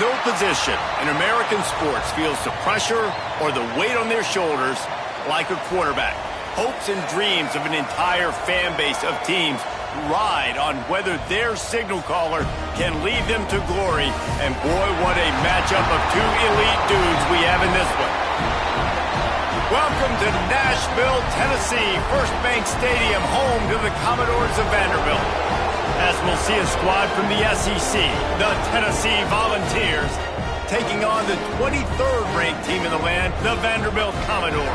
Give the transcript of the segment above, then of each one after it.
No position in American sports feels the pressure or the weight on their shoulders like a quarterback. Hopes and dreams of an entire fan base of teams ride on whether their signal caller can lead them to glory. And boy, what a matchup of two elite dudes we have in this one. Welcome to Nashville, Tennessee, First Bank Stadium, home to the Commodores of Vanderbilt. As we'll see a squad from the SEC, the Tennessee Volunteers, taking on the 23rd ranked team in the land, the Vanderbilt Commodores.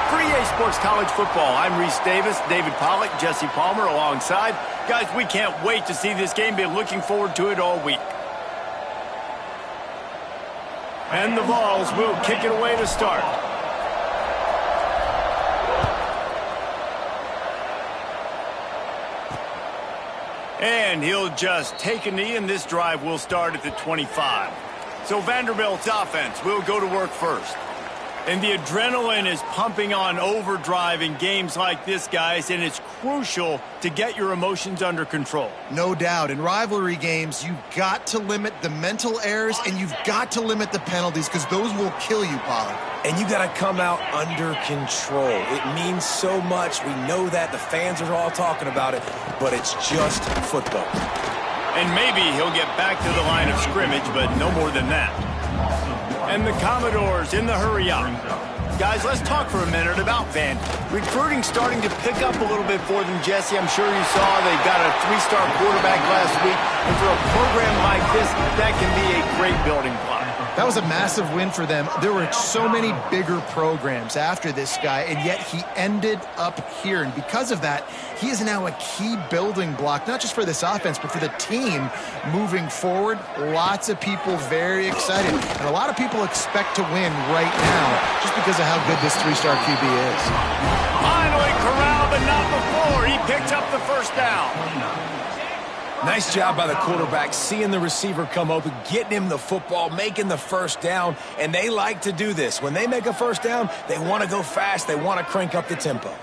For EA Sports College Football, I'm Reese Davis, David Pollack, Jesse Palmer alongside. Guys, we can't wait to see this game. Been looking forward to it all week. And the Vols will kick it away to start. And he'll just take a knee, and this drive will start at the 25. So Vanderbilt's offense will go to work first. And the adrenaline is pumping on overdrive in games like this, guys, and it's crucial to get your emotions under control. No doubt. In rivalry games, you've got to limit the mental errors, and you've got to limit the penalties, because those will kill you, Pollard. And you got to come out under control. It means so much. We know that. The fans are all talking about it, but it's just football. And maybe he'll get back to the line of scrimmage, but no more than that. And the Commodores in the hurry-up. Guys, let's talk for a minute about Van. Recruiting starting to pick up a little bit for them, Jesse. I'm sure you saw they got a 3-star quarterback last week. And for a program like this, that can be a great building block. That was a massive win for them. There were so many bigger programs after this guy, and yet he ended up here. And because of that, he is now a key building block, not just for this offense, but for the team moving forward. Lots of people very excited. And a lot of people expect to win right now just because of how good this 3-star QB is. Finally corralled, but not before. He picked up the first down. Nice job by the quarterback, seeing the receiver come open, getting him the football, making the first down, and they like to do this. When they make a first down, they want to go fast. They want to crank up the tempo.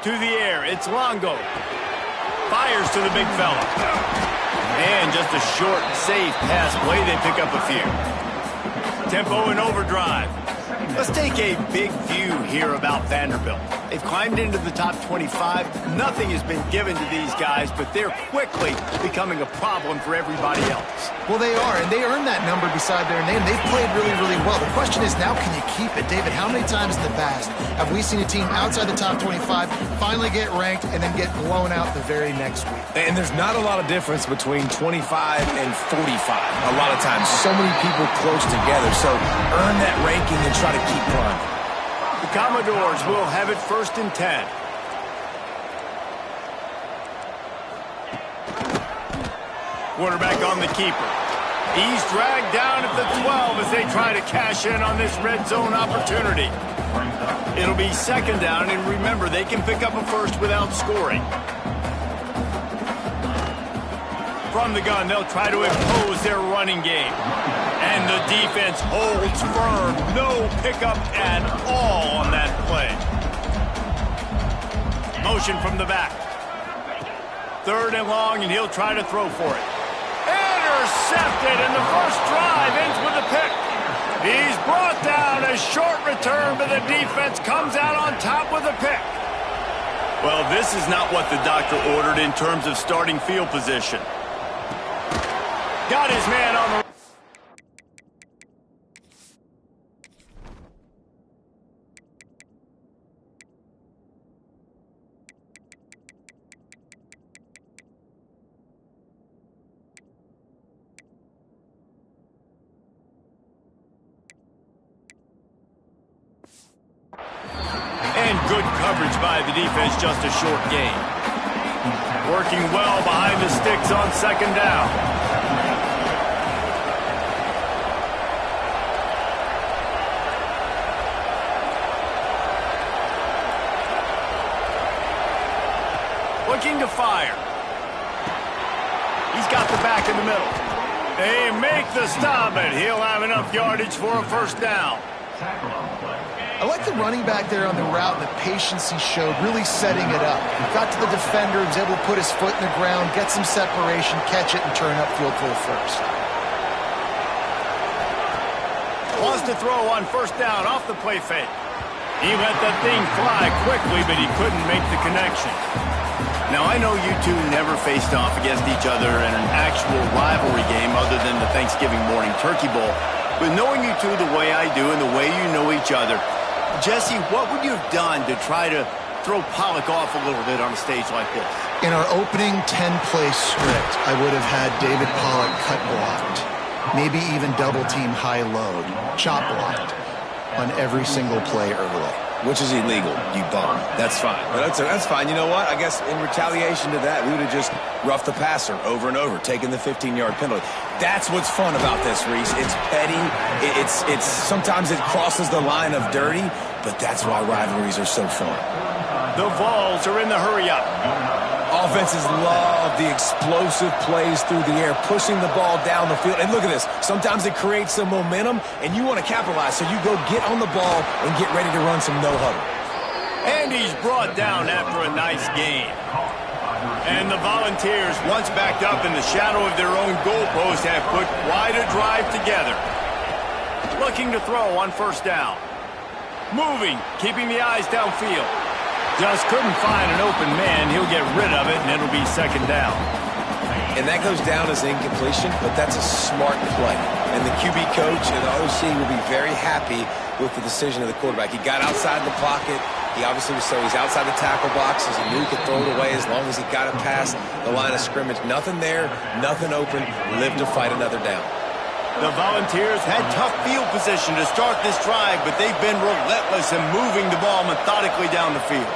To the air, it's Longo. Fires to the big fella. And just a short, safe pass play. They pick up a few. Tempo and overdrive. Let's take a big view here about Vanderbilt. They've climbed into the top 25. Nothing has been given to these guys, but they're quickly becoming a problem for everybody else. Well, they are, and they earned that number beside their name. They've played really, really well. The question is, now can you keep it? David, how many times in the past have we seen a team outside the top 25 finally get ranked and then get blown out the very next week? And there's not a lot of difference between 25 and 45. A lot of times, so many people close together. So earn that ranking and try to keep climbing. The Commodores will have it 1st and 10. Quarterback on the keeper. He's dragged down at the 12 as they try to cash in on this red zone opportunity. It'll be 2nd down, and remember, they can pick up a first without scoring. From the gun, they'll try to impose their running game. And the defense holds firm. No pickup at all on that play. Motion from the back. 3rd and long, and he'll try to throw for it. Intercepted, and the first drive ends with a pick. He's brought down. A short return, but the defense comes out on top with a pick. Well, this is not what the doctor ordered in terms of starting field position. Got his man on the... And good coverage by the defense, just a short gain. Working well behind the sticks on 2nd down. Looking to fire. He's got the back in the middle. They make the stop, and he'll have enough yardage for a 1st down. I like the running back there on the route and the patience he showed, really setting it up. He got to the defender, was able to put his foot in the ground, get some separation, catch it, and turn upfield for the 1st. Wants to throw on first down off the play fake. He let that thing fly quickly, but he couldn't make the connection. Now, I know you two never faced off against each other in an actual rivalry game other than the Thanksgiving morning Turkey Bowl. But knowing you two the way I do and the way you know each other, Jesse, what would you have done to try to throw Pollock off a little bit on a stage like this? In our opening 10-play script, I would have had David Pollock cut blocked, maybe even double-team high-load, chop blocked on every single play early. Which is illegal, you bum. That's fine. But that's fine. You know what? I guess in retaliation to that, we would have just roughed the passer over and over, taking the 15-yard penalty. That's what's fun about this, Reese. It's petty. It's sometimes it crosses the line of dirty, but that's why rivalries are so fun. The Vols are in the hurry-up. Offenses love the explosive plays through the air, pushing the ball down the field. And look at this. Sometimes it creates some momentum, and you want to capitalize. So you go get on the ball and get ready to run some no-huddle. And he's brought down after a nice gain. And the Volunteers, once backed up in the shadow of their own goalpost, have put quite a drive together. Looking to throw on first down. Moving, keeping the eyes downfield. Just couldn't find an open man. He'll get rid of it, and it'll be second down. And that goes down as incompletion, but that's a smart play. And the QB coach and the OC will be very happy with the decision of the quarterback. He got outside the pocket. He obviously was he's outside the tackle boxes. He knew he could throw it away as long as he got it past the line of scrimmage. Nothing there, nothing open. Live to fight another down. The Volunteers had tough field position to start this drive, but they've been relentless in moving the ball methodically down the field.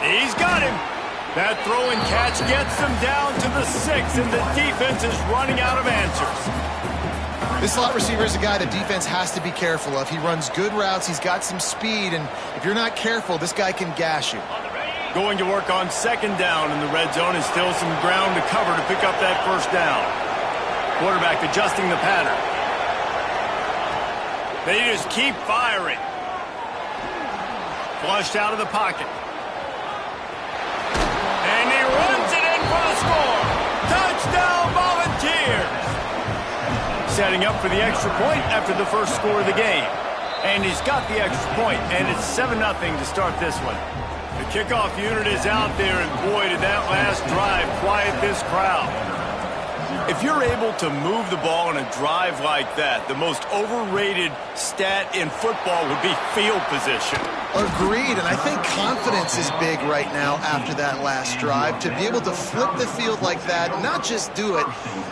He's got him. That throw and catch gets them down to the 6, and the defense is running out of answers. This slot receiver is a guy the defense has to be careful of. He runs good routes. He's got some speed, and if you're not careful, this guy can gash you. Going to work on second down in the red zone, and still some ground to cover to pick up that first down. Quarterback adjusting the pattern. They just keep firing. Flushed out of the pocket. And he runs it in for the score. Touchdown, Volunteers. Setting up for the extra point after the first score of the game. And he's got the extra point, and it's 7-0 to start this one. The kickoff unit is out there, and boy, did that last drive quiet this crowd. If you're able to move the ball in a drive like that, the most overrated stat in football would be field position. Agreed, and I think confidence is big right now after that last drive. To be able to flip the field like that, not just do it,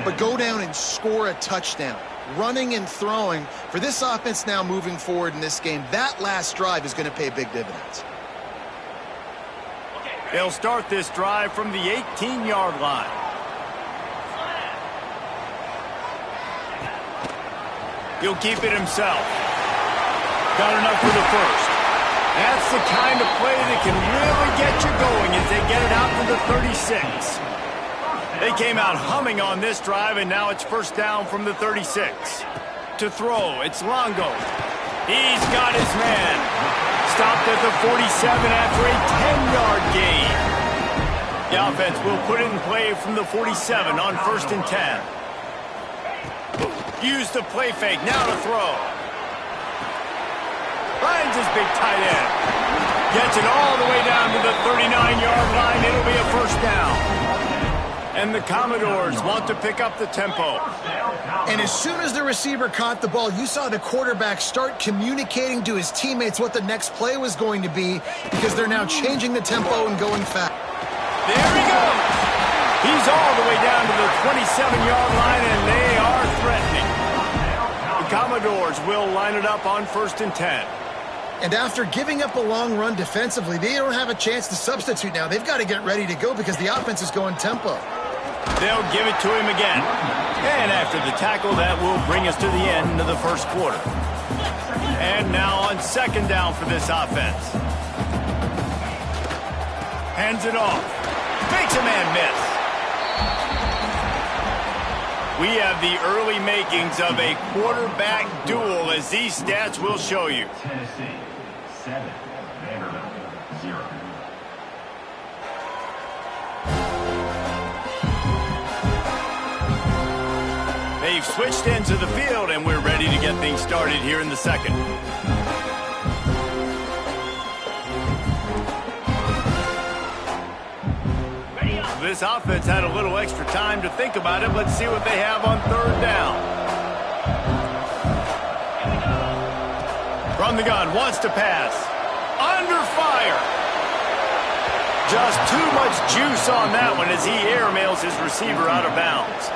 but go down and score a touchdown. Running and throwing, for this offense now moving forward in this game, that last drive is going to pay big dividends. They'll start this drive from the 18-yard line. He'll keep it himself. Got enough for the first. That's the kind of play that can really get you going as they get it out to the 36. They came out humming on this drive, and now it's first down from the 36. To throw, it's Longo. He's got his man. Stopped at the 47 after a 10-yard gain. The offense will put it in play from the 47 on first and 10. Use the play fake, now to throw. Finds his big tight end. Gets it all the way down to the 39-yard line. It'll be a first down. And the Commodores want to pick up the tempo. And as soon as the receiver caught the ball, you saw the quarterback start communicating to his teammates what the next play was going to be, because they're now changing the tempo and going fast. There he goes. He's all the way down to the 27-yard line, and they are threatening. The Commodores will line it up on first and 10. And after giving up a long run defensively, they don't have a chance to substitute now. They've got to get ready to go because the offense is going tempo. They'll give it to him again. And after the tackle, that will bring us to the end of the first quarter. And now on second down for this offense. Hands it off. Makes a man miss. We have the early makings of a quarterback duel, as these stats will show you. Tennessee, 7, Vanderbilt, 0. They They've switched ends of the field, and we're ready to get things started here in the second. This offense had a little extra time to think about it. Let's see what they have on third down. From the gun, wants to pass. Under fire. Just too much juice on that one as he airmails his receiver out of bounds.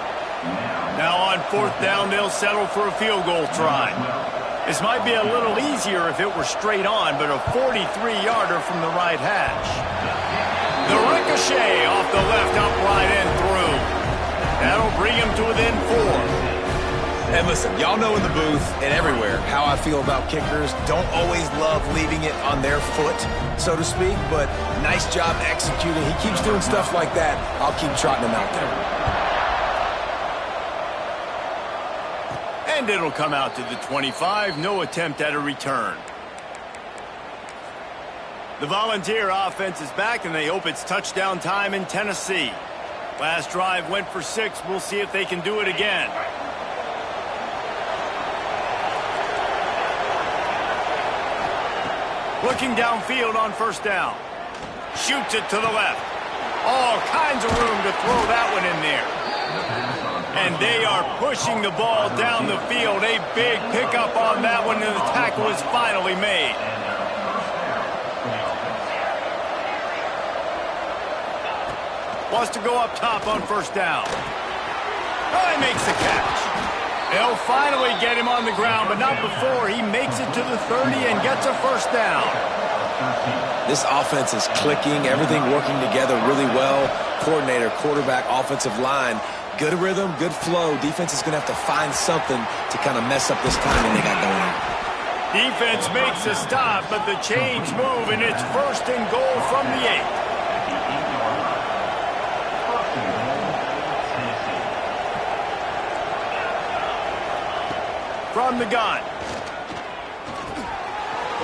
Now on fourth down, they'll settle for a field goal try. This might be a little easier if it were straight on, but a 43-yarder from the right hash. The ricochet off the left upright and through. That'll bring him to within 4. And listen, y'all know in the booth and everywhere how I feel about kickers. Don't always love leaving it on their foot, so to speak, but nice job executing. He keeps doing stuff like that. I'll keep trotting him out there. And it'll come out to the 25. No attempt at a return. The Volunteer offense is back, and they hope it's touchdown time in Tennessee. Last drive went for 6. We'll see if they can do it again. Looking downfield on first down. Shoots it to the left. All kinds of room to throw that one in there. And they are pushing the ball down the field. A big pickup on that one, and the tackle is finally made. Wants to go up top on first down. Oh, he makes the catch. They'll finally get him on the ground, but not before he makes it to the 30 and gets a first down. This offense is clicking, everything working together really well. Coordinator, quarterback, offensive line, good rhythm, good flow. Defense is going to have to find something to kind of mess up this timing they got going on. Defense makes a stop, but the chains move, and it's first and goal from the 8. From the gun.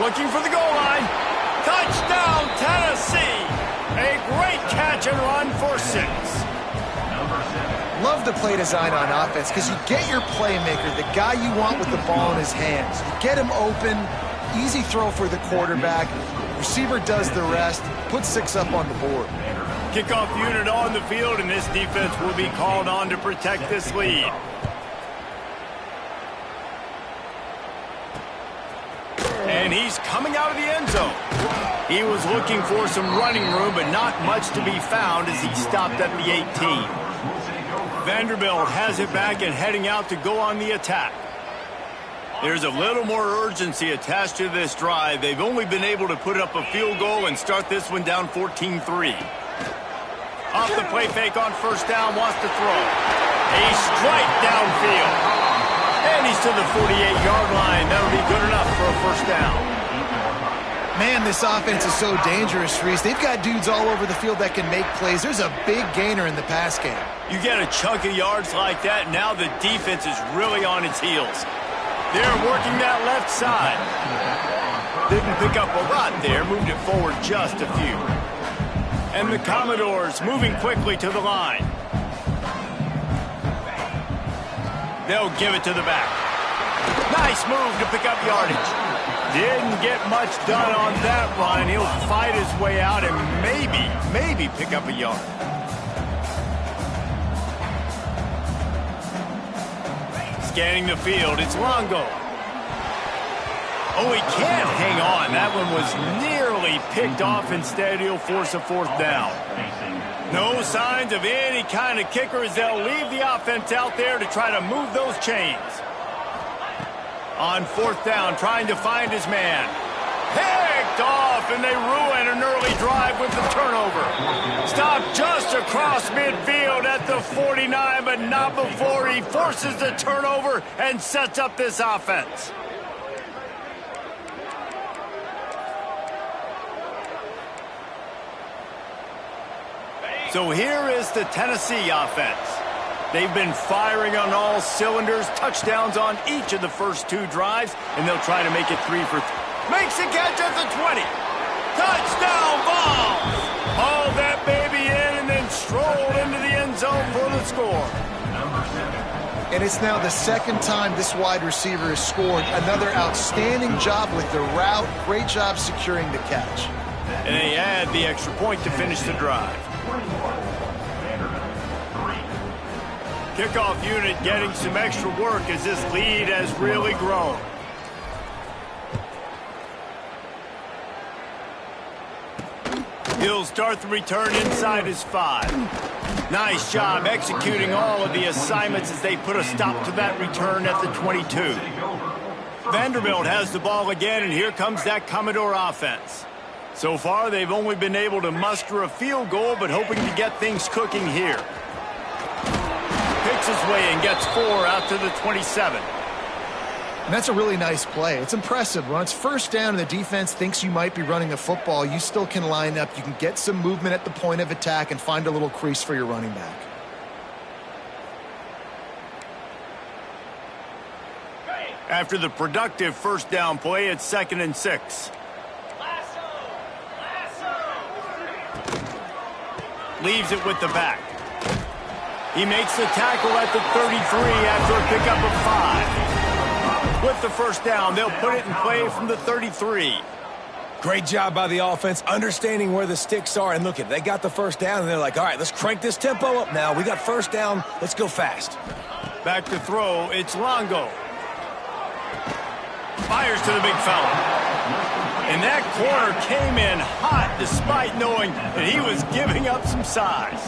Looking for the goal line. Touchdown, Tennessee! A great catch and run for 6. Love the play design on offense because you get your playmaker, the guy you want with the ball in his hands. You get him open, easy throw for the quarterback. Receiver does the rest, put 6 up on the board. Kickoff unit on the field, and this defense will be called on to protect this lead. And he's coming out of the end zone. He was looking for some running room, but not much to be found as he stopped at the 18. Vanderbilt has it back and heading out to go on the attack. There's a little more urgency attached to this drive. They've only been able to put up a field goal and start this one down 14-3. Off the play fake on first down, wants to throw. A strike downfield. And he's to the 48-yard line. That'll be good enough for a first down. Man, this offense is so dangerous, Reese. They've got dudes all over the field that can make plays. There's a big gainer in the pass game. You get a chunk of yards like that, now the defense is really on its heels. They're working that left side. Didn't pick up a lot there, moved it forward just a few. And the Commodores moving quickly to the line. They'll give it to the back. Nice move to pick up yardage. Didn't get much done on that run. He'll fight his way out and maybe pick up a yard. Scanning the field, it's Longo. Oh, he can't hang on. That one was nearly picked off. Instead, he'll force a fourth down. No signs of any kind of kicker as they'll leave the offense out there to try to move those chains. On fourth down, trying to find his man. Picked off, and they ruin an early drive with the turnover. Stopped just across midfield at the 49, but not before he forces the turnover and sets up this offense. So here is the Tennessee offense. They've been firing on all cylinders, touchdowns on each of the first 2 drives, and they'll try to make it 3 for 3. Makes the catch at the 20. Touchdown ball! Hauled that baby in and then strolled into the end zone for the score. And it's now the second time this wide receiver has scored. Another outstanding job with the route. Great job securing the catch. And they add the extra point to finish the drive. Kickoff unit getting some extra work as this lead has really grown. He'll start the return inside his 5. Nice job executing all of the assignments as they put a stop to that return at the 22. Vanderbilt has the ball again, and here comes that Commodore offense. So far, they've only been able to muster a field goal, but hoping to get things cooking here. Picks his way and gets 4 out to the 27. And that's a really nice play. It's impressive. When it's first down and the defense thinks you might be running the football, you still can line up. You can get some movement at the point of attack and find a little crease for your running back. After the productive first down play, it's 2nd and 6. Leaves it with the back. He makes the tackle at the 33 after a pickup of 5. With the first down, they'll put it in play from the 33. Great job by the offense, understanding where the sticks are. And look, they got the first down, and they're like, all right, let's crank this tempo up now. We got first down. Let's go fast. Back to throw. It's Longo. Fires to the big fella. And that corner came in hot despite knowing that he was giving up some size.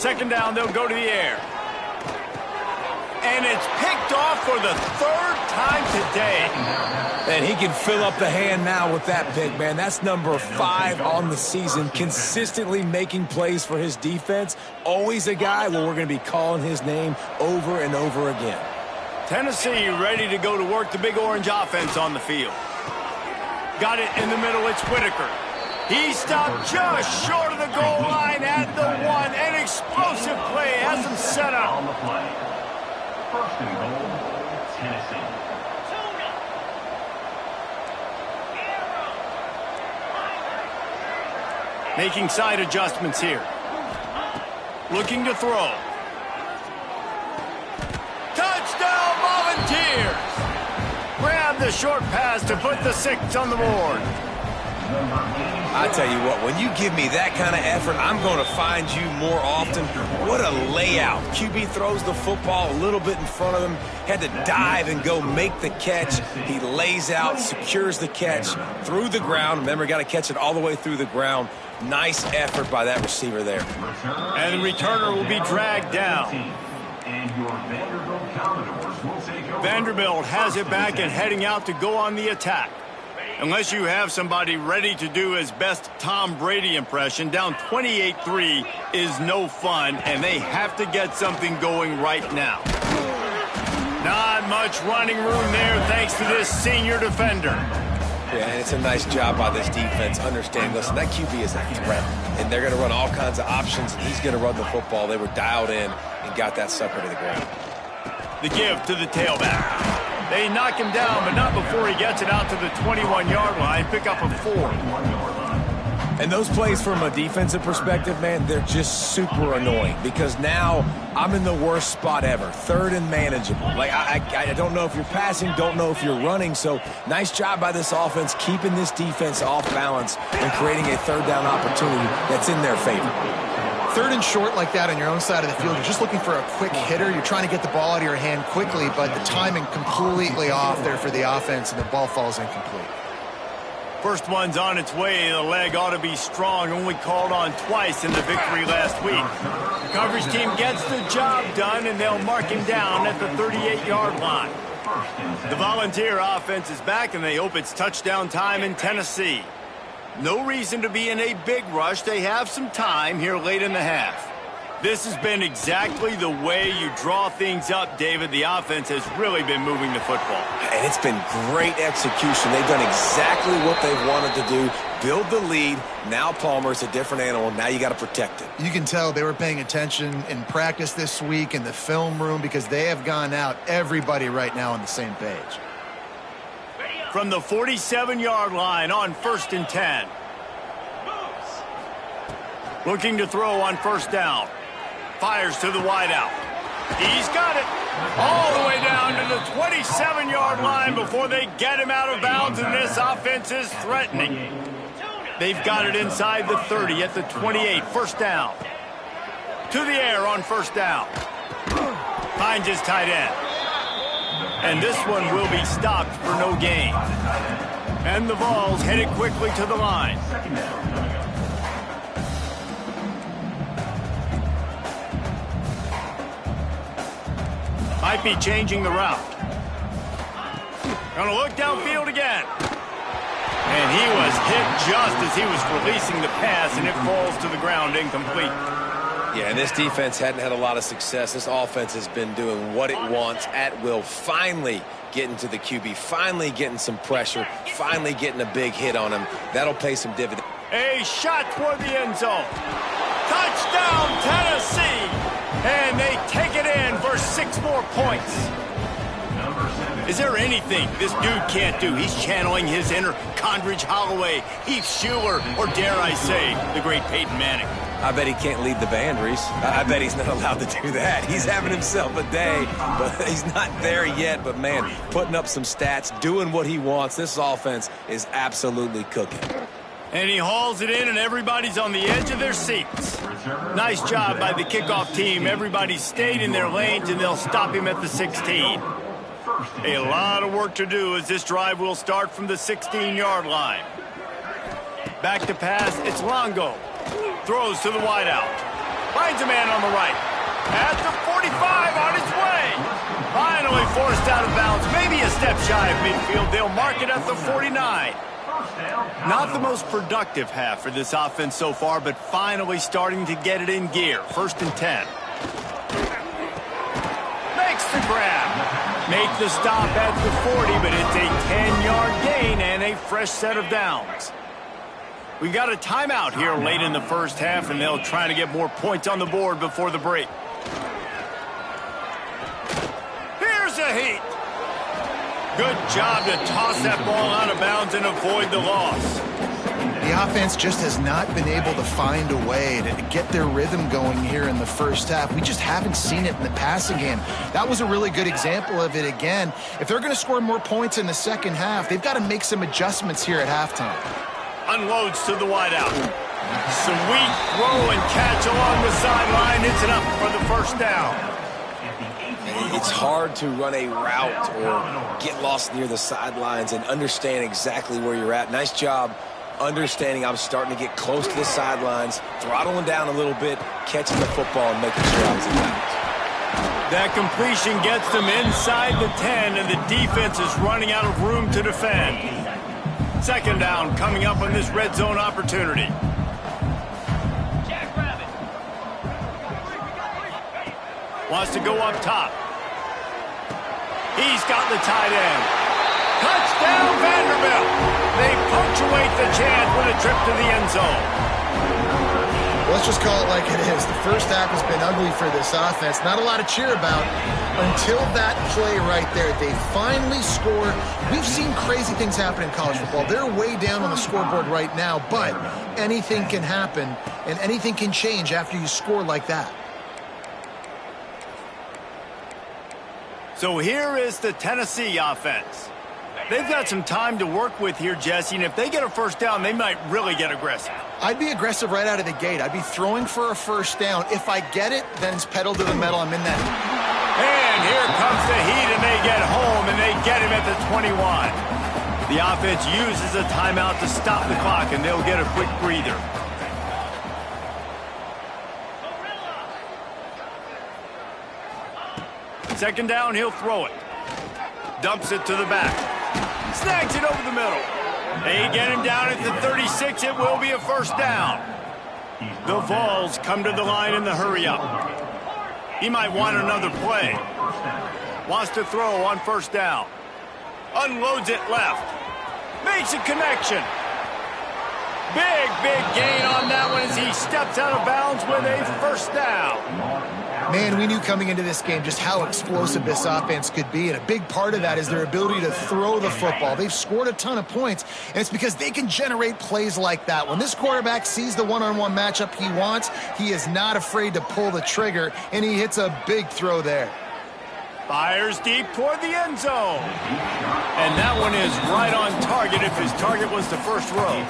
2nd down, they'll go to the air. And it's picked off for the 3rd time today. And he can fill up the hand now with that pick, man. That's number 5 on the season, consistently making plays for his defense. Always a guy where we're going to be calling his name over and over again. Tennessee ready to go to work the Big Orange offense on the field. Got it in the middle, it's Whitaker. He stopped just short of the goal line at the 1. An explosive play has him set up. 1st and goal, Tennessee. Making side adjustments here. Looking to throw. Touchdown Volunteers! Grab the short pass to put the 6 on the board. I tell you what, when you give me that kind of effort, I'm going to find you more often. What a layout. QB throws the football a little bit in front of him, had to dive and go make the catch. He lays out, secures the catch through the ground. Remember, got to catch it all the way through the ground. Nice effort by that receiver there. And the returner will be dragged down. And your Vanderbilt Commodores will take over. Vanderbilt has it back and heading out to go on the attack. Unless you have somebody ready to do his best Tom Brady impression, down 28-3 is no fun, and they have to get something going right now. Not much running room there thanks to this senior defender. Yeah, and it's a nice job by this defense. Understand, listen, that QB is a threat, and they're going to run all kinds of options, and he's going to run the football. They were dialed in and got that sucker to the ground. The give to the tailback. They knock him down, but not before he gets it out to the 21-yard line. Pick up a 4. And those plays from a defensive perspective, man, they're just super annoying because now I'm in the worst spot ever. 3rd and manageable. Like, I don't know if you're passing, don't know if you're running. So nice job by this offense keeping this defense off balance and creating a 3rd down opportunity that's in their favor. 3rd and short like that on your own side of the field, you're just looking for a quick hitter. You're trying to get the ball out of your hand quickly, but the timing completely off there for the offense, and the ball falls incomplete. First one's on its way. The leg ought to be strong. Only called on twice in the victory last week. The coverage team gets the job done, and they'll mark him down at the 38-yard line. The Volunteer offense is back, and they hope it's touchdown time in Tennessee. No reason to be in a big rush. They have some time here late in the half. This has been exactly the way you draw things up, David. The offense has really been moving the football. And it's been great execution. They've done exactly what they've wanted to do. Build the lead. Now Palmer's a different animal. Now you got to protect it. You can tell they were paying attention in practice this week in the film room because they have gone out, everybody right now on the same page. From the 47-yard line on 1st and 10. Looking to throw on 1st down. Fires to the wideout. He's got it all the way down to the 27-yard line before they get him out of bounds, and this offense is threatening. They've got it inside the 30 at the 28. First down. To the air on first down. Finds his tight end. And this one will be stopped for no gain. And the Vols headed quickly to the line. Might be changing the route. Gonna look downfield again. And he was hit just as he was releasing the pass, and it falls to the ground incomplete. Yeah, and this defense hadn't had a lot of success. This offense has been doing what it wants at will. Finally getting to the QB, finally getting some pressure, finally getting a big hit on him. That'll pay some dividends. A shot toward the end zone. Touchdown, Tennessee! And they take it in for 6 more points. Is there anything this dude can't do? He's channeling his inner Condridge Holloway, Heath Schuler, or dare I say, the great Peyton Manning. I bet he can't lead the band, Reese. I bet he's not allowed to do that. He's having himself a day, but he's not there yet. But, man, putting up some stats, doing what he wants. This offense is absolutely cooking. And he hauls it in, and everybody's on the edge of their seats. Nice job by the kickoff team. Everybody stayed in their lanes, and they'll stop him at the 16. A lot of work to do as this drive will start from the 16-yard line. Back to pass, it's Longo. Throws to the wideout. Finds a man on the right. At the 45, on his way. Finally forced out of bounds. Maybe a step shy of midfield. They'll mark it at the 49. Not the most productive half for this offense so far, but finally starting to get it in gear. 1st and 10. Makes the grab. Make the stop at the 40, but it's a 10-yard gain and a fresh set of downs. We've got a timeout here late in the first half, and they'll try to get more points on the board before the break. Here's a heat. Good job to toss that ball out of bounds and avoid the loss. The offense just has not been able to find a way to get their rhythm going here in the first half. We just haven't seen it in the passing game. That was a really good example of it again. If they're going to score more points in the second half, they've got to make some adjustments here at halftime. Unloads to the wideout. Sweet throw and catch along the sideline. It's enough for the first down. It's hard to run a route or get lost near the sidelines and understand exactly where you're at. Nice job understanding I'm starting to get close to the sidelines, throttling down a little bit, catching the football and making sure I was in bounds. That completion gets them inside the 10, and the defense is running out of room to defend. 2nd down coming up on this red zone opportunity. Wants to go up top. He's got the tight end. Touchdown, Vanderbilt. They punctuate the chance with a trip to the end zone. Let's just call it like it is. The first half has been ugly for this offense. Not a lot to cheer about until that play right there. They finally score. We've seen crazy things happen in college football. They're way down on the scoreboard right now, but anything can happen, and anything can change after you score like that. So here is the Tennessee offense. They've got some time to work with here, Jesse, and if they get a first down, they might really get aggressive. I'd be aggressive right out of the gate. I'd be throwing for a first down. If I get it, then it's pedal to the metal. I'm in that. And here comes the heat, and they get home, and they get him at the 21. The offense uses a timeout to stop the clock, and they'll get a quick breather. Second down, he'll throw it. Dumps it to the back. Snags it over the middle. They get him down at the 36. It will be a first down. The Vols come to the line in the hurry-up. He might want another play. Wants to throw on first down. Unloads it left. Makes a connection. Big gain on that one as he steps out of bounds with a first down. Man, we knew coming into this game just how explosive this offense could be, and a big part of that is their ability to throw the football. They've scored a ton of points, and it's because they can generate plays like that. When this quarterback sees the one-on-one matchup he wants, he is not afraid to pull the trigger, and he hits a big throw there. Fires deep toward the end zone. And that one is right on target if his target was the first row.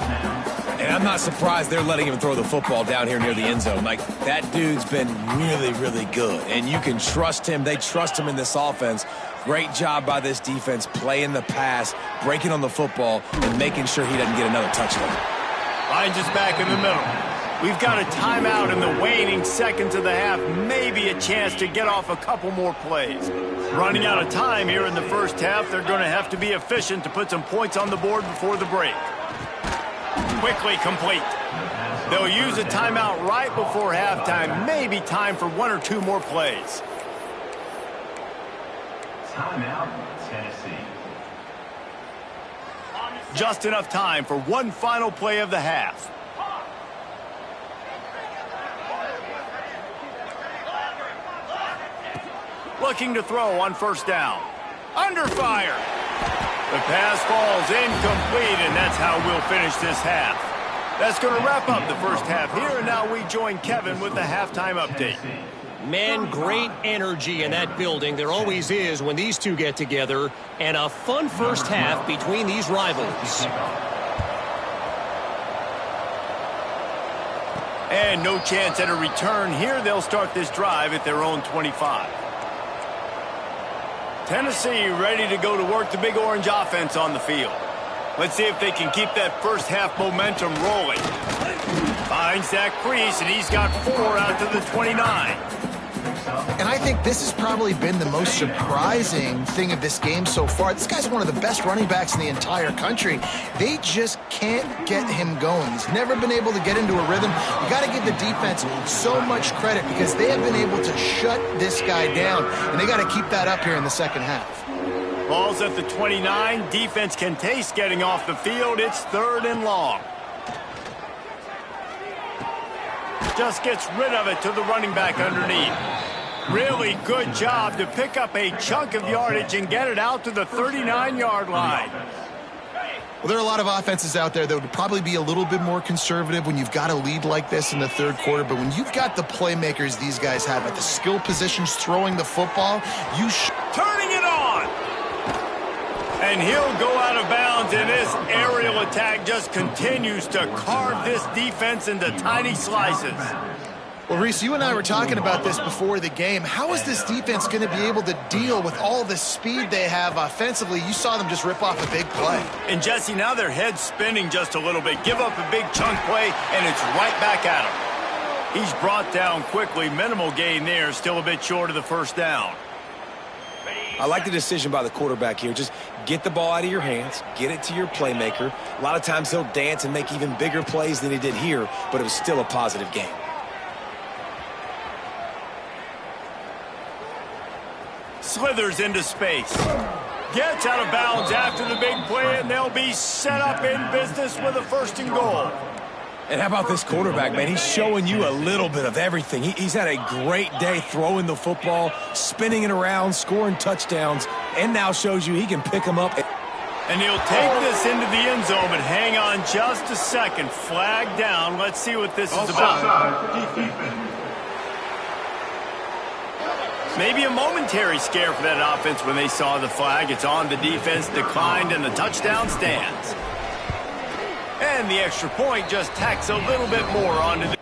And I'm not surprised they're letting him throw the football down here near the end zone. Like, that dude's been really, really good. And you can trust him. They trust him in this offense. Great job by this defense playing the pass, breaking on the football, and making sure he doesn't get another touchdown. Finds us back in the middle. We've got a timeout in the waning seconds of the half. Maybe a chance to get off a couple more plays. Running out of time here in the first half. They're going to have to be efficient to put some points on the board before the break. Quickly complete. They'll use a timeout right before halftime. Maybe time for one or two more plays. Timeout, Tennessee. Just enough time for one final play of the half. Looking to throw on first down. Under fire. The pass falls incomplete, and that's how we'll finish this half. That's going to wrap up the first half here, and now we join Kevin with the halftime update. Man, great energy in that building. There always is when these two get together, and a fun first half between these rivals. And no chance at a return here. They'll start this drive at their own 25. Tennessee ready to go to work the Big Orange offense on the field. Let's see if they can keep that first half momentum rolling. Finds that crease, and he's got 4 out to the 29. And I think this has probably been the most surprising thing of this game so far. This guy's one of the best running backs in the entire country. They just can't get him going. He's never been able to get into a rhythm. You got to give the defense so much credit because they have been able to shut this guy down, and they got to keep that up here in the second half. Ball's at the 29. Defense can taste getting off the field. It's 3rd and long. Just gets rid of it to the running back underneath. Really good job to pick up a chunk of yardage and get it out to the 39-yard line. Well, there are a lot of offenses out there that would probably be a little bit more conservative when you've got a lead like this in the third quarter. But when you've got the playmakers these guys have at the skill positions throwing the football, turning it on. And he'll go out of bounds, and this aerial attack just continues to carve this defense into tiny slices. Well, Reese, you and I were talking about this before the game. How is this defense going to be able to deal with all the speed they have offensively? You saw them just rip off a big play. And, Jesse, now their head's spinning just a little bit. Give up a big chunk play, and it's right back at him. He's brought down quickly. Minimal gain there. Still a bit short of the first down. I like the decision by the quarterback here. Just get the ball out of your hands, get it to your playmaker. A lot of times he'll dance and make even bigger plays than he did here, but it was still a positive game. Slithers into space. Gets out of bounds after the big play, and they'll be set up in business with a 1st and goal. And how about this quarterback, man? He's showing you a little bit of everything. He's had a great day throwing the football, spinning it around, scoring touchdowns, and now shows you he can pick them up. And he'll take this into the end zone, but hang on just a second. Flag down. Let's see what this is about. Maybe a momentary scare for that offense when they saw the flag. It's on the defense, declined, and the touchdown stands. And the extra point just tacks a little bit more onto the...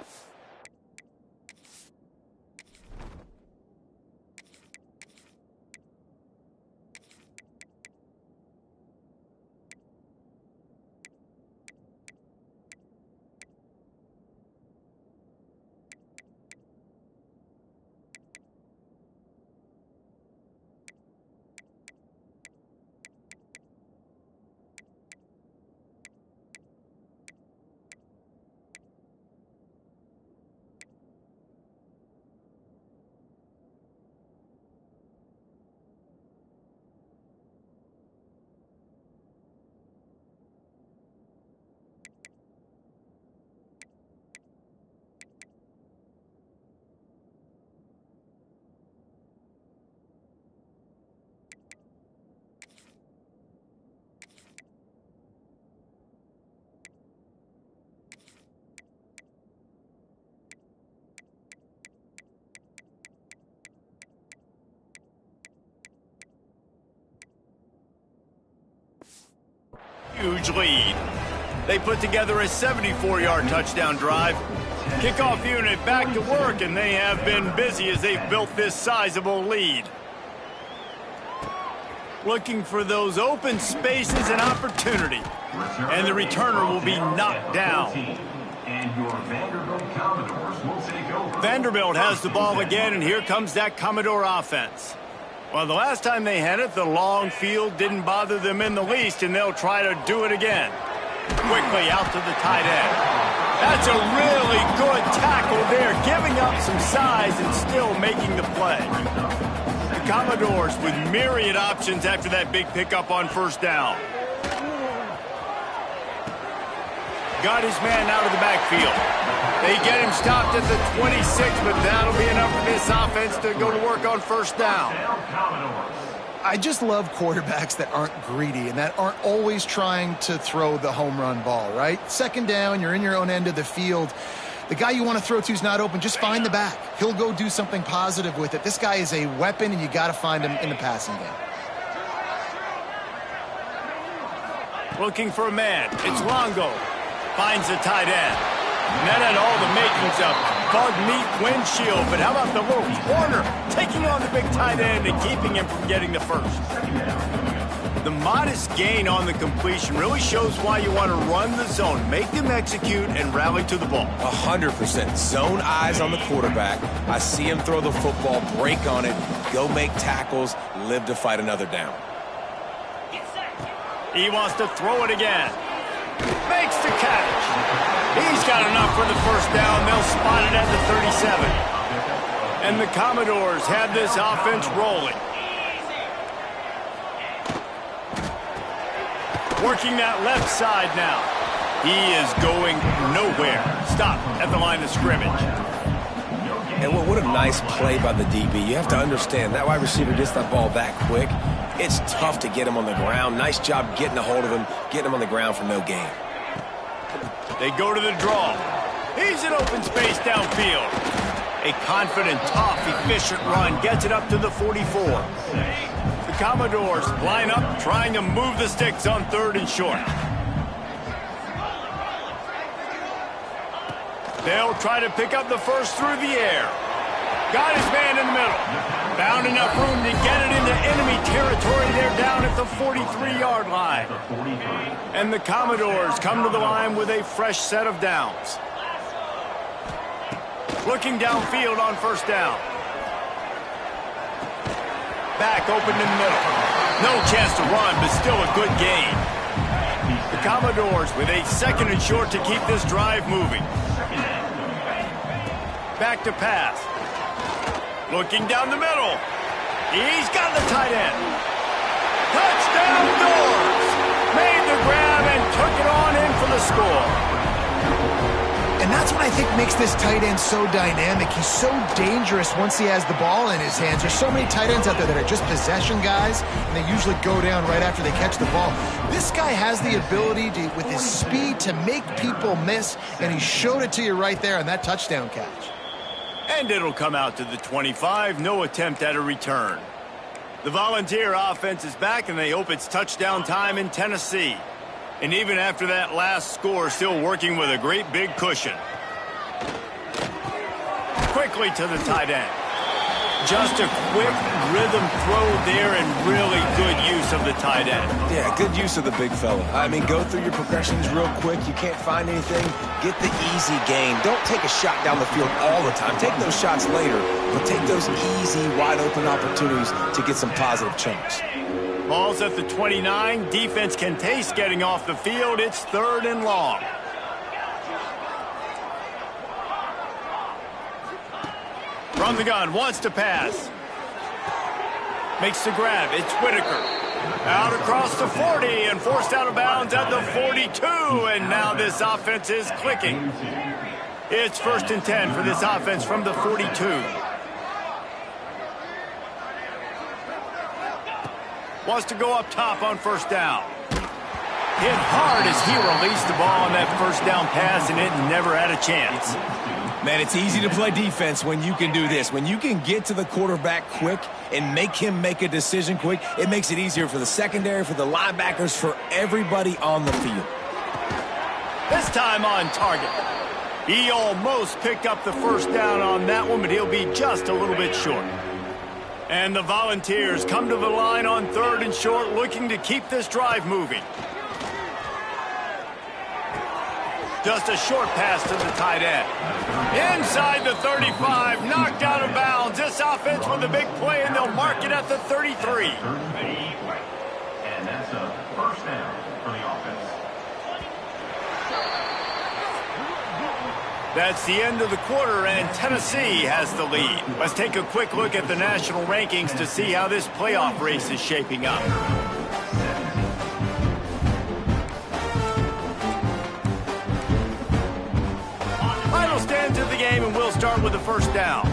huge lead. They put together a 74-yard touchdown drive. Kickoff unit back to work, and they have been busy as they've built this sizable lead. Looking for those open spaces and opportunity. And the returner will be knocked down. And your Vanderbilt Commodores will take over. Vanderbilt has the ball again, and here comes that Commodore offense. Well, the last time they had it, the long field didn't bother them in the least, and they'll try to do it again. Quickly out to the tight end. That's a really good tackle there, giving up some size and still making the play. The Commodores with myriad options after that big pickup on first down. Got his man out of the backfield. They get him stopped at the 26, but that'll be enough for this offense to go to work on first down. I just love quarterbacks that aren't greedy and that aren't always trying to throw the home run ball, right? Second down, you're in your own end of the field. The guy you want to throw to is not open. Just find the back. He'll go do something positive with it. This guy is a weapon, and you got to find him in the passing game. Looking for a man. It's Longo. Finds the tight end. And that had all the makings of bug meat windshield. But how about the little corner taking on the big tight end and keeping him from getting the first? The modest gain on the completion really shows why you want to run the zone. Make them execute and rally to the ball. 100%. Zone eyes on the quarterback. I see him throw the football, break on it, go make tackles, live to fight another down. He wants to throw it again. Makes the catch. He's got enough for the first down. They'll spot it at the 37. And the Commodores have this offense rolling. Working that left side now. He is going nowhere. Stop at the line of scrimmage. And what a nice play by the DB. You have to understand, that wide receiver gets that ball that quick. It's tough to get him on the ground. Nice job getting a hold of him, getting him on the ground for no gain. They go to the draw. He's in open space downfield. A confident, tough, efficient run gets it up to the 44. The Commodores line up, trying to move the sticks on third and short. They'll try to pick up the first through the air. Got his man in the middle. Found enough room to get it into enemy territory. They're down at the 43-yard line. And the Commodores come to the line with a fresh set of downs. Looking downfield on first down. Back open in the middle. No chance to run, but still a good gain. The Commodores with a second and short to keep this drive moving. Back to pass. Looking down the middle. He's got the tight end. Touchdown Doors! Made the grab and took it on in for the score. And that's what I think makes this tight end so dynamic. He's so dangerous once he has the ball in his hands. There's so many tight ends out there that are just possession guys, and they usually go down right after they catch the ball. This guy has the ability to, with his speed, to make people miss, and he showed it to you right there on that touchdown catch. And it'll come out to the 25. No attempt at a return. The Volunteer offense is back, and they hope it's touchdown time in Tennessee. And even after that last score, still working with a great big cushion. Quickly to the tight end. Just a quick rhythm throw there and really good use of the tight end. Yeah, good use of the big fella. I mean, go through your progressions real quick. You can't find anything. Get the easy gain. Don't take a shot down the field all the time. Take those shots later, but take those easy, wide-open opportunities to get some positive chunks. Ball's at the 29. Defense can taste getting off the field. It's third and long. From the gun, wants to pass. Makes the grab. It's Whitaker. Out across the 40 and forced out of bounds at the 42. And now this offense is clicking. It's first and 10 for this offense from the 42. Wants to go up top on first down. Hit hard as he released the ball on that first down pass, and it never had a chance. Man, it's easy to play defense when you can do this. When you can get to the quarterback quick and make him make a decision quick, it makes it easier for the secondary, for the linebackers, for everybody on the field. This time on target. He almost picked up the first down on that one, but he'll be just a little bit short. And the Volunteers come to the line on 3rd and short, looking to keep this drive moving. Just a short pass to the tight end. Inside the 35, knocked out of bounds. This offense with a big play, and they'll mark it at the 33. And that's a first down for the offense. That's the end of the quarter, and Tennessee has the lead. Let's take a quick look at the national rankings to see how this playoff race is shaping up. Final stands of the game, and we'll start with the first down.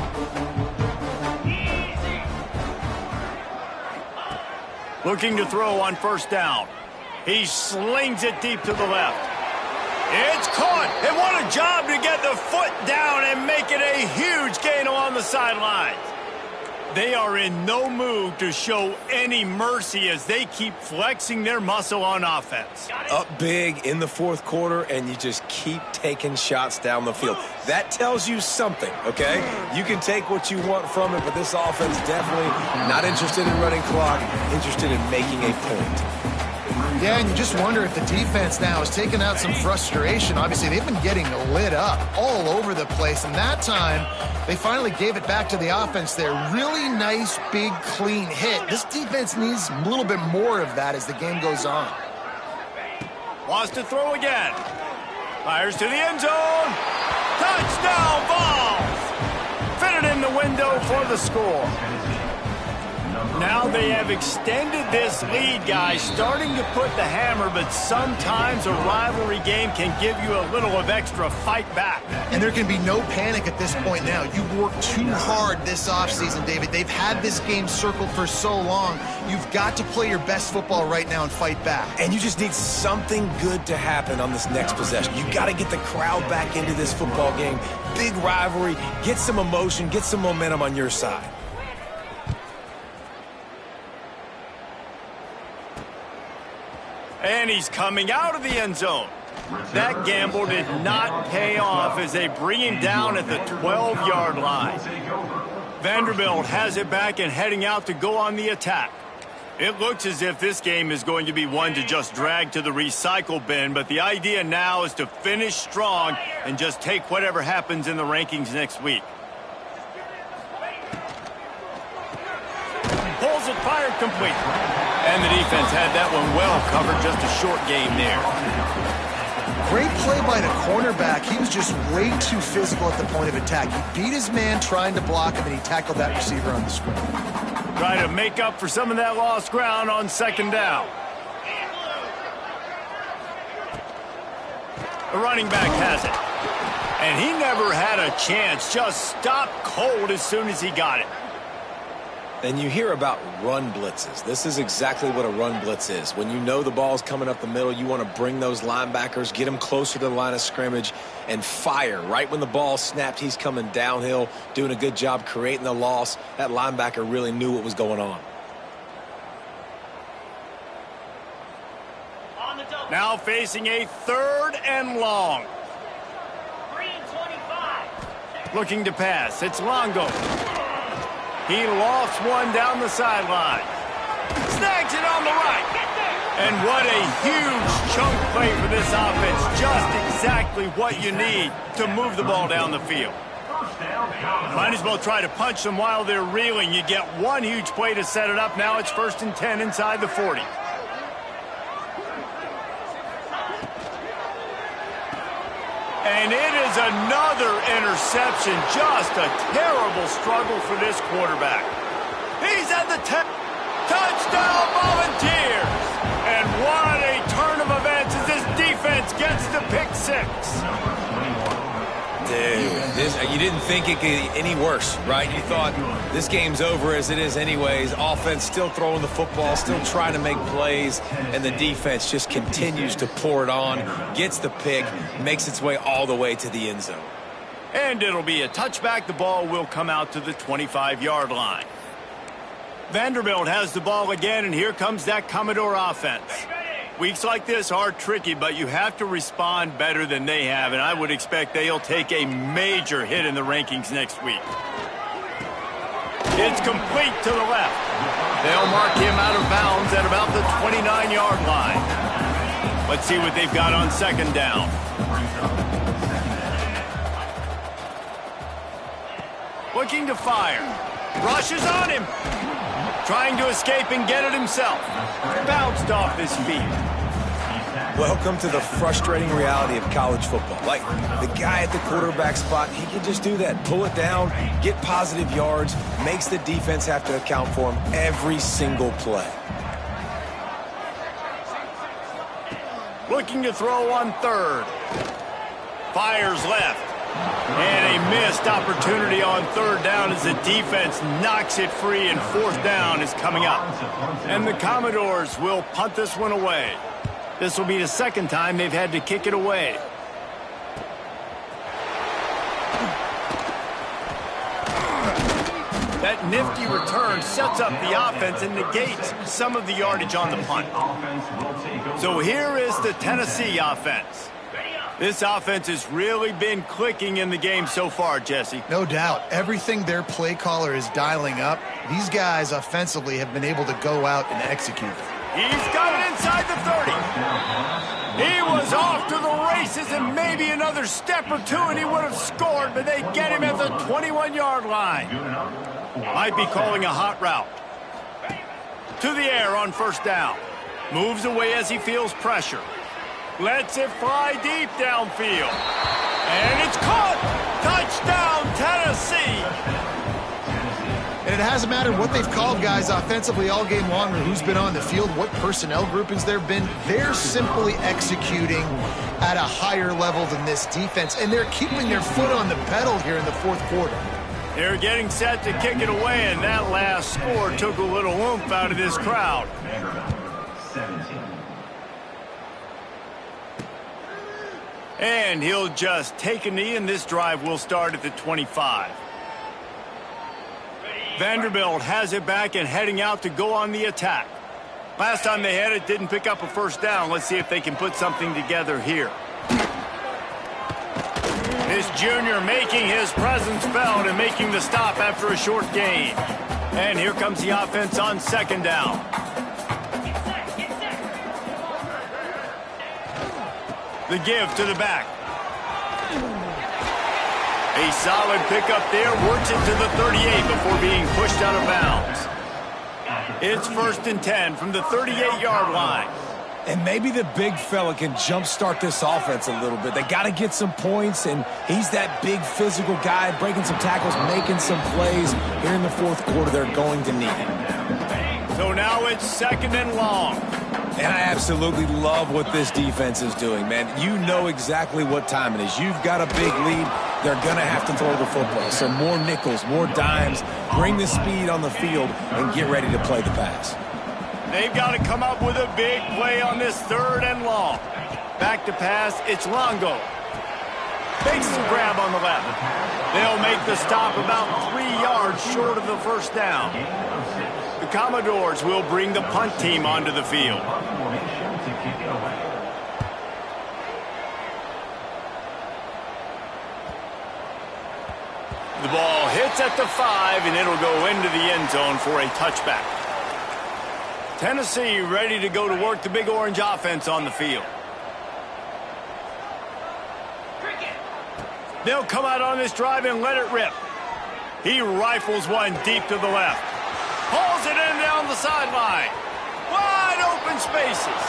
Looking to throw on first down. He slings it deep to the left. It's caught, and what a job to get the foot down and make it a huge gain along the sidelines. They are in no mood to show any mercy as they keep flexing their muscle on offense. Up big in the 4th quarter, and you just keep taking shots down the field. That tells you something, okay? You can take what you want from it, but this offense definitely not interested in running clock, interested in making a point. Yeah, and you just wonder if the defense now has taken out some frustration. Obviously, they've been getting lit up all over the place, and that time, they finally gave it back to the offense there. Really nice, big, clean hit. This defense needs a little bit more of that as the game goes on. Wants to throw again. Fires to the end zone. Touchdown, Vols! Fitted in the window for the score. Now they have extended this lead, guys, starting to put the hammer, but sometimes a rivalry game can give you a little of extra fight back. And there can be no panic at this point now. You've worked too hard this offseason, David. They've had this game circled for so long. You've got to play your best football right now and fight back. And you just need something good to happen on this next possession. You got to get the crowd back into this football game. Big rivalry, get some emotion, get some momentum on your side. And he's coming out of the end zone. That gamble did not pay off as they bring him down at the 12-yard line. Vanderbilt has it back and heading out to go on the attack. It looks as if this game is going to be one to just drag to the recycle bin, but the idea now is to finish strong and just take whatever happens in the rankings next week. Pulls it, fired, complete. And the defense had that one well covered, just a short game there. Great play by the cornerback. He was just way too physical at the point of attack. He beat his man trying to block him, and he tackled that receiver on the screen. Try to make up for some of that lost ground on 2nd down. The running back has it. And he never had a chance, just stopped cold as soon as he got it. And you hear about run blitzes. This is exactly what a run blitz is. When you know the ball's coming up the middle, you want to bring those linebackers, get them closer to the line of scrimmage, and fire. Right when the ball snapped, he's coming downhill, doing a good job creating the loss. That linebacker really knew what was going on. Now facing a 3rd and long. Looking to pass. It's Longo. He lofts one down the sideline. Snags it on the right. And what a huge chunk play for this offense. Just exactly what you need to move the ball down the field. Might as well try to punch them while they're reeling. You get one huge play to set it up. Now it's 1st and 10 inside the 40. And it is another interception. Just a terrible struggle for this quarterback. He's at the 10. Touchdown, Volunteers! And what a turn of events as this defense gets the pick 6. Dude, you didn't think it could get any worse, right? You thought this game's over as it is anyways. Offense still throwing the football, still trying to make plays, and the defense just continues to pour it on, gets the pick, makes its way all the way to the end zone. And it'll be a touchback. The ball will come out to the 25-yard line. Vanderbilt has the ball again, and here comes that Commodore offense. Weeks like this are tricky, but you have to respond better than they have, and I would expect they'll take a major hit in the rankings next week. It's complete to the left. They'll mark him out of bounds at about the 29-yard line. Let's see what they've got on second down. Looking to fire. Rushes on him. Trying to escape and get it himself. Bounced off his feet. Welcome to the frustrating reality of college football. Like, the guy at the quarterback spot, he can just do that. Pull it down, get positive yards, makes the defense have to account for him every single play. Looking to throw on third. Fires left. And a missed opportunity on third down as the defense knocks it free, and fourth down is coming up. And the Commodores will punt this one away. This will be the second time they've had to kick it away. That nifty return sets up the offense and negates some of the yardage on the punt. So here is the Tennessee offense. This offense has really been clicking in the game so far, Jesse. No doubt. Everything their play caller is dialing up, these guys offensively have been able to go out and execute. He's got it inside the 30. He was off to the races, and maybe another step or two and he would have scored, but they get him at the 21-yard line. Might be calling a hot route. To the air on first down. Moves away as he feels pressure. Lets it fly deep downfield. And it's caught! Touchdown, Tennessee! And it hasn't mattered what they've called guys offensively all game long or who's been on the field, what personnel groupings there have been. They're simply executing at a higher level than this defense, and they're keeping their foot on the pedal here in the fourth quarter. They're getting set to kick it away, and that last score took a little oomph out of this crowd. And he'll just take a knee, and this drive will start at the 25. Vanderbilt has it back and heading out to go on the attack. Last time they had it, didn't pick up a first down. Let's see if they can put something together here. This junior making his presence felt and making the stop after a short gain. And here comes the offense on second down. The give to the back. A solid pickup there, works it to the 38 before being pushed out of bounds. It's 1st and 10 from the 38-yard line. And maybe the big fella can jumpstart this offense a little bit. They got to get some points, and he's that big physical guy, breaking some tackles, making some plays. Here in the fourth quarter, they're going to need it. So now it's 2nd and long. And I absolutely love what this defense is doing, man. You know exactly what time it is. You've got a big lead. They're going to have to throw the football. So more nickels, more dimes, bring the speed on the field, and get ready to play the pass. They've got to come up with a big play on this 3rd and long. Back to pass, it's Longo. Makes the grab on the left. They'll make the stop about 3 yards short of the first down. The Commodores will bring the punt team onto the field. The ball hits at the 5, and it'll go into the end zone for a touchback. Tennessee ready to go to work the Big Orange offense on the field. They'll come out on this drive and let it rip. He rifles one deep to the left. Pulls it in down the sideline. Wide open spaces.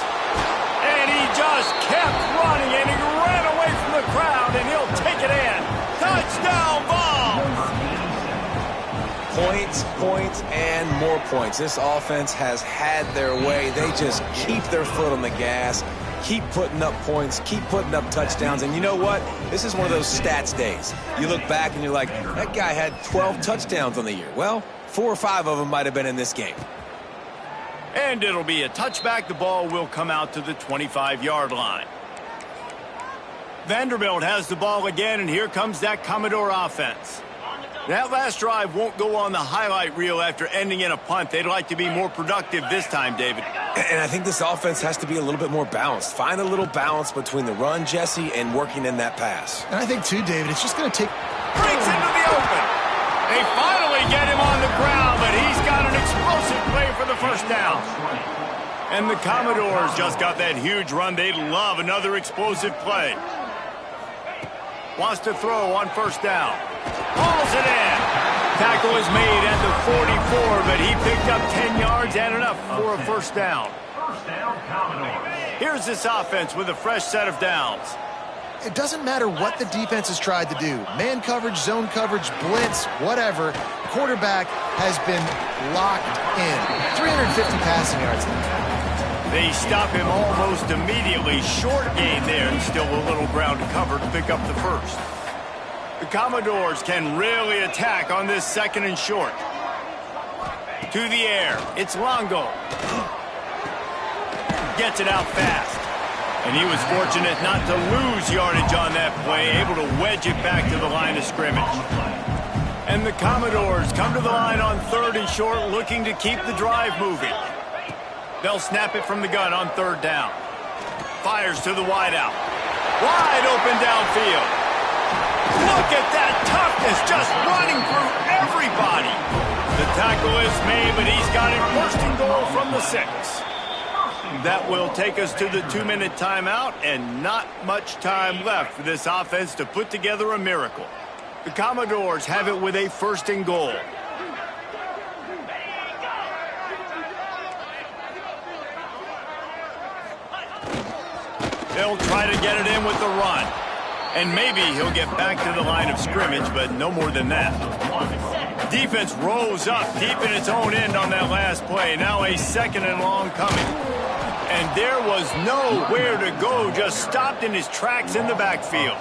And he just kept running, and he ran away from the crowd, and he'll take it in. Touchdown ball! Points, points, and more points. This offense has had their way. They just keep their foot on the gas, keep putting up points, keep putting up touchdowns. And you know what? This is one of those stats days. You look back and you're like, that guy had 12 touchdowns on the year. Well, 4 or 5 of them might have been in this game. And it'll be a touchback. The ball will come out to the 25-yard line. Vanderbilt has the ball again, and here comes that Commodore offense. That last drive won't go on the highlight reel after ending in a punt. They'd like to be more productive this time, David. And I think this offense has to be a little bit more balanced. Find a little balance between the run, Jesse, and working in that pass. And I think, too, David, it's just going to take... Breaks into the open. They finally get him on the ground, but he's got an explosive play for the first down. And the Commodores just got that huge run. They'd love another explosive play. Wants to throw on first down. Hauls it in. Tackle is made at the 44, but he picked up 10 yards and enough for a first down. First down, Commodores. Here's this offense with a fresh set of downs. It doesn't matter what the defense has tried to do. Man coverage, zone coverage, blitz, whatever. Quarterback has been locked in. 350 passing yards. They stop him almost immediately. Short gain there, and still a little ground to cover to pick up the first. The Commodores can really attack on this second and short. To the air. It's Longo. Gets it out fast. And he was fortunate not to lose yardage on that play, able to wedge it back to the line of scrimmage. And the Commodores come to the line on third and short, looking to keep the drive moving. They'll snap it from the gun on third down. Fires to the wideout. Wide open downfield. Look at that toughness, just running through everybody. The tackle is made, but he's got it first and goal from the 6. That will take us to the 2-minute timeout, and not much time left for this offense to put together a miracle. The Commodores have it with a first and goal. They'll try to get it in with the run. And maybe he'll get back to the line of scrimmage, but no more than that. Defense rose up deep in its own end on that last play. Now a second and long coming. And there was nowhere to go, just stopped in his tracks in the backfield.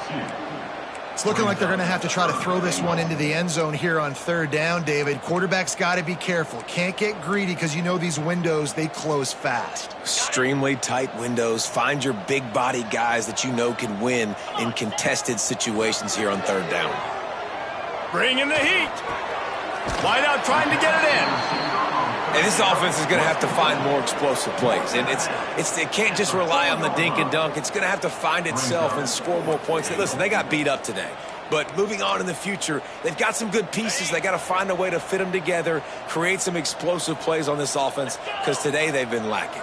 It's looking like they're going to have to try to throw this one into the end zone here on third down, David. Quarterback's got to be careful. Can't get greedy because you know these windows, they close fast. Extremely tight windows. Find your big body guys that you know can win in contested situations here on third down. Bring in the heat. Wideout trying to get it in. And this offense is going to have to find more explosive plays. And it can't just rely on the dink and dunk. It's going to have to find itself and score more points. Listen, they got beat up today. But moving on in the future, they've got some good pieces. They got to find a way to fit them together, create some explosive plays on this offense, because today they've been lacking.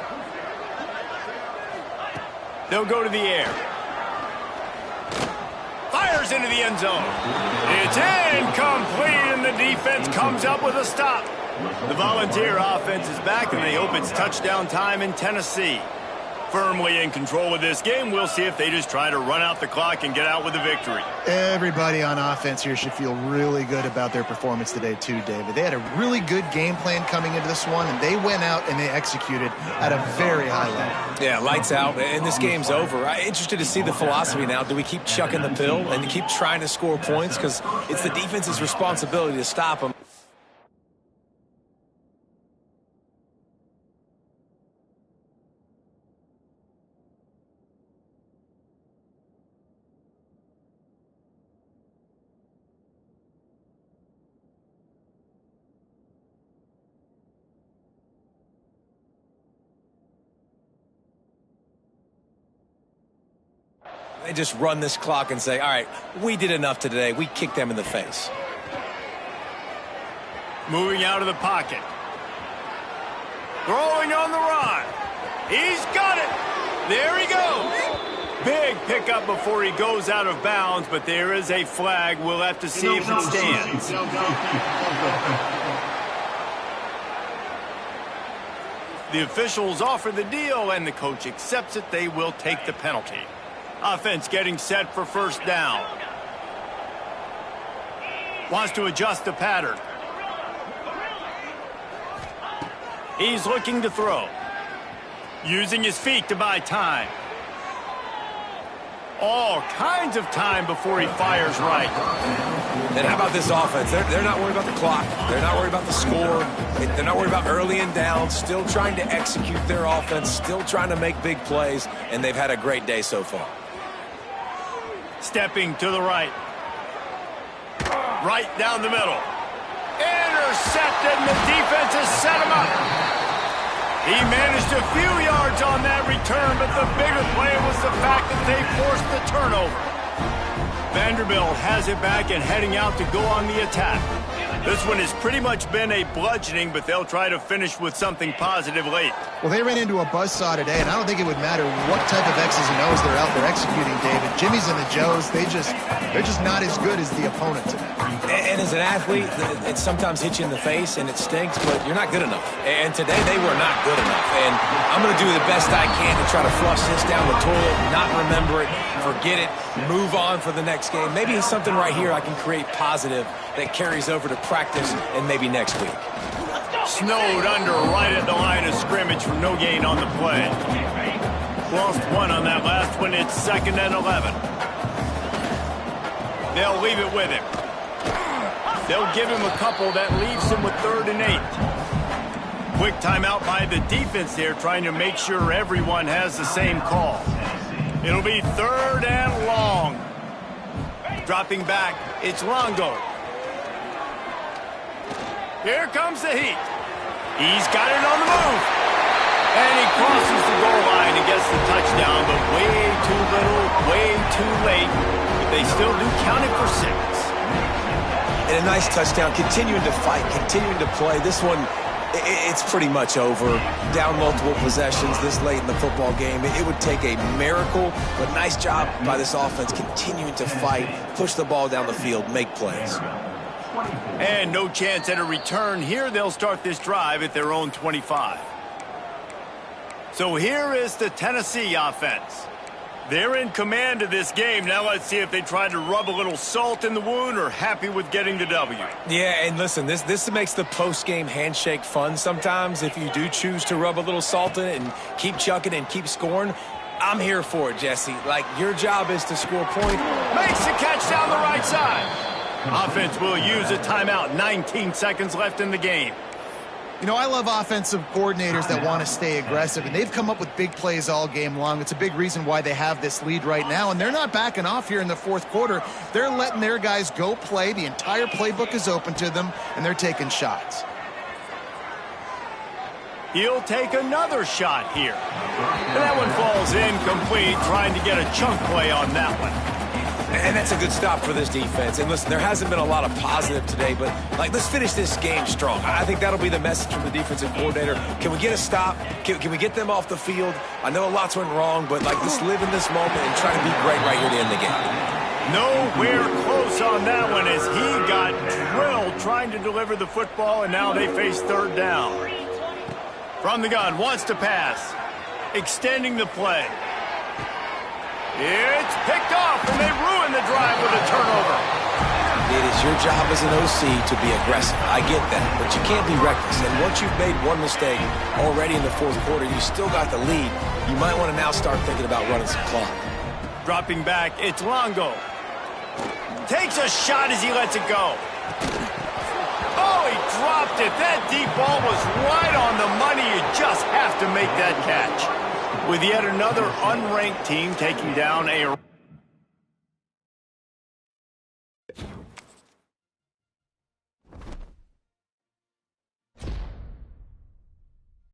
They'll go to the air. Fires into the end zone. It's incomplete, and the defense comes up with a stop. The Volunteer offense is back, and they hope it's touchdown time in Tennessee. Firmly in control of this game. We'll see if they just try to run out the clock and get out with a victory. Everybody on offense here should feel really good about their performance today too, David. They had a really good game plan coming into this one, and they went out and they executed at a very high level. Yeah, lights out, and this game's over. I'm interested to see the philosophy now. Do we keep chucking the pill and keep trying to score points? Because it's the defense's responsibility to stop them. They just run this clock and say, all right, we did enough today. We kicked them in the face. Moving out of the pocket. Throwing on the run. He's got it. There he goes. Big pickup before he goes out of bounds, but there is a flag. We'll have to see if it stands. The officials offer the deal, and the coach accepts it. They will take the penalty. Offense getting set for first down. Wants to adjust the pattern. He's looking to throw. Using his feet to buy time. All kinds of time before he fires right. And how about this offense? They're not worried about the clock. They're not worried about the score. They're not worried about early and down. Still trying to execute their offense. Still trying to make big plays. And they've had a great day so far. Stepping to the right. Right down the middle. Intercepted, and the defense has set him up. He managed a few yards on that return, but the bigger play was the fact that they forced the turnover. Vanderbilt has it back and heading out to go on the attack. This one has pretty much been a bludgeoning, but they'll try to finish with something positive late. Well, they ran into a buzzsaw today, and I don't think it would matter what type of X's and O's they're out there executing, David. Jimmy's and the Joes, they're just not as good as the opponent today. And as an athlete, it sometimes hits you in the face, and it stinks, but you're not good enough. And today, they were not good enough. And I'm going to do the best I can to try to flush this down the toilet, not remember it, forget it, move on for the next game. Maybe it's something right here I can create positive that carries over to practice and maybe next week. Snowed under right at the line of scrimmage for no gain on the play. Lost one on that last one. It's 2nd and 11. They'll leave it with him. They'll give him a couple that leaves him with 3rd and 8. Quick timeout by the defense there, trying to make sure everyone has the same call. It'll be 3rd and long. Dropping back, it's Longo. Here comes the heat. He's got it on the move. And he crosses the goal line and gets the touchdown, but way too little, way too late. But they still do count it for 6. And a nice touchdown, continuing to fight, continuing to play. This one, it's pretty much over. Down multiple possessions this late in the football game. It would take a miracle, but nice job by this offense continuing to fight, push the ball down the field, make plays. And no chance at a return here. They'll start this drive at their own 25. So here is the Tennessee offense. They're in command of this game. Now let's see if they try to rub a little salt in the wound or happy with getting the W. Yeah, and listen, this makes the post-game handshake fun sometimes. If you do choose to rub a little salt in it and keep chucking and keep scoring, I'm here for it, Jesse. Like, your job is to score points. Makes the catch down the right side. Offense will use a timeout. 19 seconds left in the game. You know, I love offensive coordinators that want to stay aggressive, and they've come up with big plays all game long. It's a big reason why they have this lead right now, and they're not backing off here in the 4th quarter. They're letting their guys go play. The entire playbook is open to them, and they're taking shots. He'll take another shot here. And that one falls incomplete, trying to get a chunk play on that one. And that's a good stop for this defense. And listen, there hasn't been a lot of positive today, but let's finish this game strong. I think that'll be the message from the defensive coordinator. Can we get a stop? Can we get them off the field? I know lots went wrong, but let's live in this moment and try to be great right here to end the game. Nowhere close on that one as he got drilled trying to deliver the football, and now they face 3rd down. From the gun, wants to pass. Extending the play. It's picked off, and they ruin the drive with a turnover. It is your job as an OC to be aggressive. I get that, but you can't be reckless. And once you've made one mistake already in the 4th quarter, you still got the lead. You might want to now start thinking about running some clock. Dropping back, it's Longo. Takes a shot as he lets it go. Oh, he dropped it. That deep ball was right on the money. You just have to make that catch. With yet another unranked team taking down a